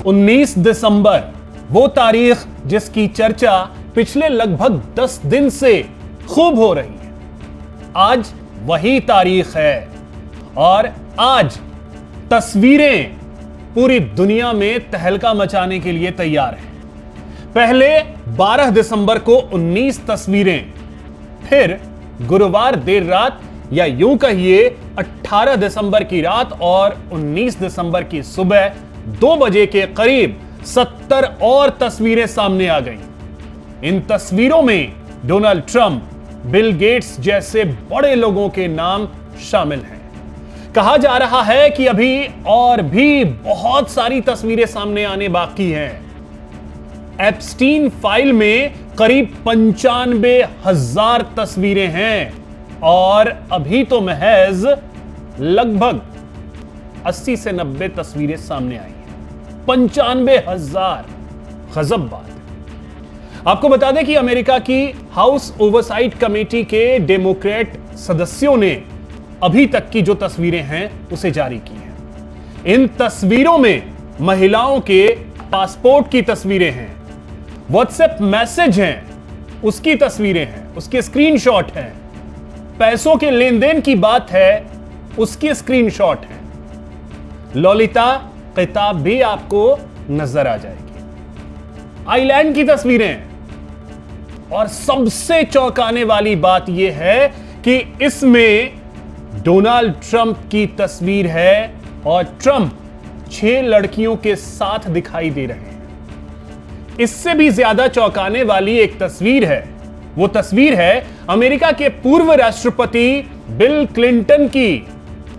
19 दिसंबर, वो तारीख जिसकी चर्चा पिछले लगभग 10 दिन से खूब हो रही है, आज वही तारीख है और आज तस्वीरें पूरी दुनिया में तहलका मचाने के लिए तैयार हैं। पहले 12 दिसंबर को 19 तस्वीरें, फिर गुरुवार देर रात या यूं कहिए 18 दिसंबर की रात और 19 दिसंबर की सुबह 2 बजे के करीब 70 और तस्वीरें सामने आ गईं। इन तस्वीरों में डोनाल्ड ट्रंप, बिल गेट्स जैसे बड़े लोगों के नाम शामिल हैं। कहा जा रहा है कि अभी और भी बहुत सारी तस्वीरें सामने आने बाकी हैं। एप्स्टीन फाइल में करीब 95,000 तस्वीरें हैं और अभी तो महज लगभग 80 से 90 तस्वीरें सामने आई हैं। 95,000, गजब बात है। आपको बता दें कि अमेरिका की हाउस ओवरसाइट कमेटी के डेमोक्रेट सदस्यों ने अभी तक की जो तस्वीरें हैं उसे जारी की हैं। इन तस्वीरों में महिलाओं के पासपोर्ट की तस्वीरें हैं, व्हाट्सएप मैसेज हैं, उसकी तस्वीरें हैं, उसके स्क्रीनशॉट हैं, पैसों के लेन देन की बात है, उसकी स्क्रीनशॉट है। ललिता किताब भी आपको नजर आ जाएगी। आइलैंड की तस्वीरें हैं और सबसे चौंकाने वाली बात यह है कि इसमें डोनाल्ड ट्रंप की तस्वीर है और ट्रंप 6 लड़कियों के साथ दिखाई दे रहे हैं। इससे भी ज्यादा चौंकाने वाली एक तस्वीर है। वो तस्वीर है अमेरिका के पूर्व राष्ट्रपति बिल क्लिंटन की,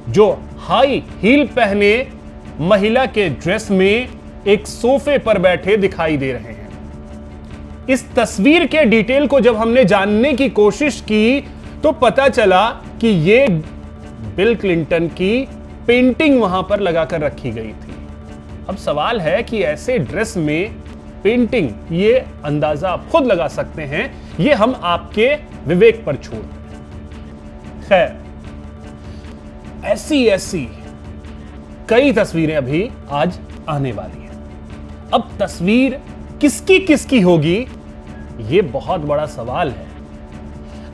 जो हाई हील पहने महिला के ड्रेस में एक सोफे पर बैठे दिखाई दे रहे हैं। इस तस्वीर के डिटेल को जब हमने जानने की कोशिश की तो पता चला कि यह बिल क्लिंटन की पेंटिंग वहां पर लगाकर रखी गई थी। अब सवाल है कि ऐसे ड्रेस में पेंटिंग, ये अंदाजा आप खुद लगा सकते हैं, ये हम आपके विवेक पर छोड़ दें। खैर, ऐसी कई तस्वीरें अभी आज आने वाली हैं। अब तस्वीर किसकी किसकी होगी, ये बहुत बड़ा सवाल है।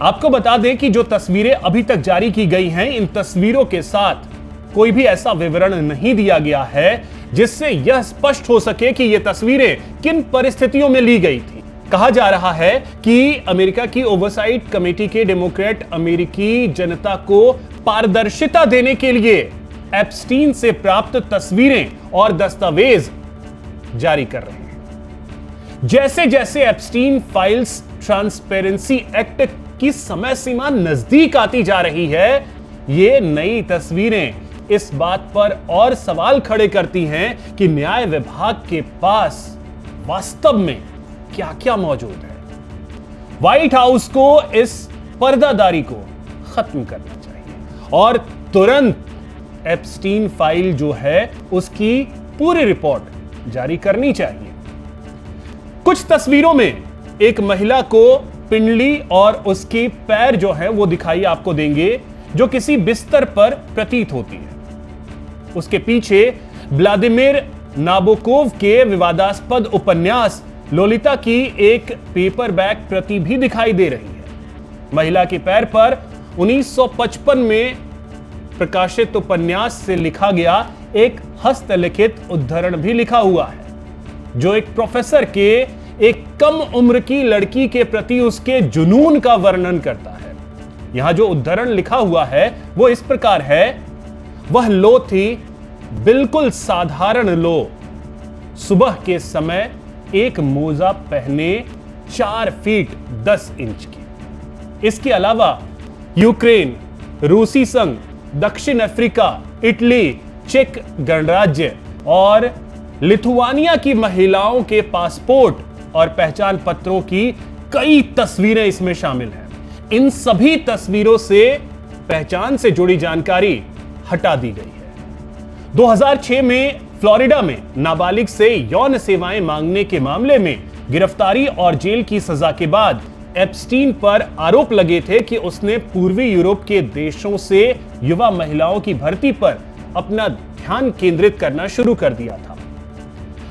आपको बता दें कि जो तस्वीरें अभी तक जारी की गई हैं, इन तस्वीरों के साथ कोई भी ऐसा विवरण नहीं दिया गया है जिससे यह स्पष्ट हो सके कि यह तस्वीरें किन परिस्थितियों में ली गई थी। कहा जा रहा है कि अमेरिका की ओवरसाइट कमेटी के डेमोक्रेट अमेरिकी जनता को पारदर्शिता देने के लिए एप्स्टीन से प्राप्त तस्वीरें और दस्तावेज जारी कर रहे हैं। जैसे जैसे एप्स्टीन फाइल्स ट्रांसपेरेंसी एक्ट की समय सीमा नजदीक आती जा रही है, ये नई तस्वीरें इस बात पर और सवाल खड़े करती हैं कि न्याय विभाग के पास वास्तव में क्या क्या मौजूद है। व्हाइट हाउस को इस पर्दादारी को खत्म करना चाहिए और तुरंत एप्स्टीन फाइल जो है उसकी पूरी रिपोर्ट जारी करनी चाहिए। कुछ तस्वीरों में एक महिला को पिंडली और उसकी पैर जो है वो दिखाई आपको देंगे, जो किसी बिस्तर पर प्रतीत होती है। उसके पीछे व्लादिमीर नाबोकोव के विवादास्पद उपन्यास लोलिता की एक पेपरबैक प्रति भी दिखाई दे रही है। महिला के पैर पर 1955 में प्रकाशित उपन्यास से लिखा गया एक हस्तलिखित उद्धरण भी लिखा हुआ है, जो एक प्रोफेसर के एक कम उम्र की लड़की के प्रति उसके जुनून का वर्णन करता है। यहां जो उद्धरण लिखा हुआ है वो इस प्रकार है: वह लो थी, बिल्कुल साधारण लो, सुबह के समय एक मोजा पहने 4 फीट 10 इंच की। इसके अलावा यूक्रेन, रूसी संघ, दक्षिण अफ्रीका, इटली, चेक गणराज्य और लिथुआनिया की महिलाओं के पासपोर्ट और पहचान पत्रों की कई तस्वीरें इसमें शामिल हैं। इन सभी तस्वीरों से पहचान से जुड़ी जानकारी हटा दी गई है। 2006 में फ्लोरिडा में नाबालिग से यौन सेवाएं मांगने के मामले में गिरफ्तारी और जेल की सजा के बाद एप्स्टीन पर आरोप लगे थे कि उसने पूर्वी यूरोप के देशों से युवा महिलाओं की भर्ती पर अपना ध्यान केंद्रित करना शुरू कर दिया था।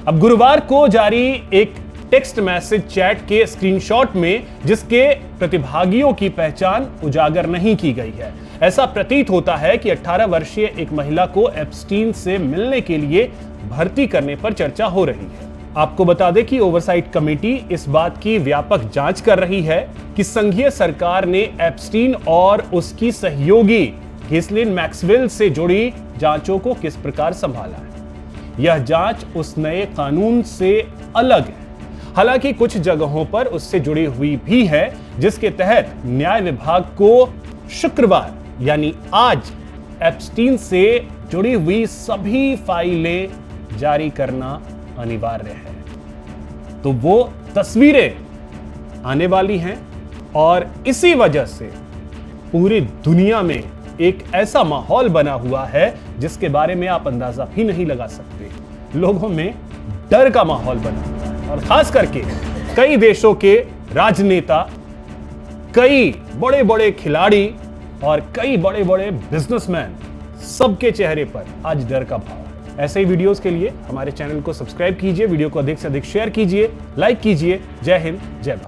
अब गुरुवार को जारी एक टेक्स्ट मैसेज चैट के स्क्रीनशॉट में जिसके प्रतिभागियों की पहचान उजागर नहीं की गई है, ऐसा प्रतीत होता है कि 18 वर्षीय एक महिला को एप्स्टीन से मिलने के लिए भर्ती करने पर चर्चा हो रही है। आपको बता दें कि ओवरसाइट कमेटी इस बात की व्यापक जांच कर रही है कि संघीय सरकार ने एप्स्टीन और उसकी सहयोगी घिस्लिन मैक्सवेल से जुड़ी जांचों को किस प्रकार संभाला है। यह जांच उस नए कानून से अलग है, हालांकि कुछ जगहों पर उससे जुड़ी हुई भी है, जिसके तहत न्याय विभाग को शुक्रवार यानी आज एप्स्टीन से जुड़ी हुई सभी फाइलें जारी करना अनिवार्य है। तो वो तस्वीरें आने वाली हैं और इसी वजह से पूरी दुनिया में एक ऐसा माहौल बना हुआ है जिसके बारे में आप अंदाजा भी नहीं लगा सकते। लोगों में डर का माहौल बना हुआ है और खास करके कई देशों के राजनेता, कई बड़े बड़े खिलाड़ी और कई बड़े बड़े बिजनेसमैन, सबके चेहरे पर आज डर का भाव है। ऐसे ही वीडियोस के लिए हमारे चैनल को सब्सक्राइब कीजिए, वीडियो को अधिक से अधिक शेयर कीजिए, लाइक कीजिए। जय हिंद, जय भारत।